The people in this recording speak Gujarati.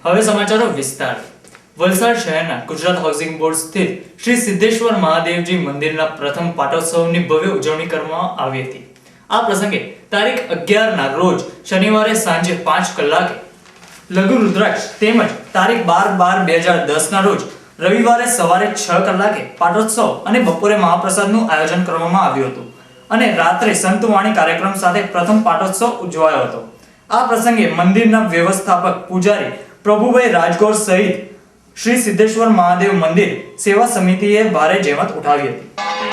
હવે સમાચારો વિસ્તાર. વલસાડ શહેરના ગુજરાત હાઉસિંગ બોર્ડ સ્થિત શ્રી સિદ્ધેશ્વર મહાદેવજી મંદિરના પ્રથમ પાટોત્સવની ભવ્ય ઉજવણી કરવામાં આવી હતી. આ પ્રસંગે તારીખ 11 ના રોજ શનિવારે સાંજે 5 કલાકે લઘુ રુદ્રાક્ષ તેમજ તારીખ 12/12/2010 ના રોજ રવિવારે સવારે 6 કલાકે પાટોત્સવ અને બપોરે મહાપ્રસાદનું આયોજન કરવામાં આવ્યું હતું અને રાત્રે સંતવાણી કાર્યક્રમ સાથે પ્રથમ પાટોત્સવ ઉજવાયો હતો. આ પ્રસંગે મંદિરના વ્યવસ્થાપક પૂજારી પ્રભુભાઈ રાજગોર સહિત શ્રી સિદ્ધેશ્વર મહાદેવ મંદિર સેવા સમિતિએ ભારે જહેમત ઉઠાવી હતી.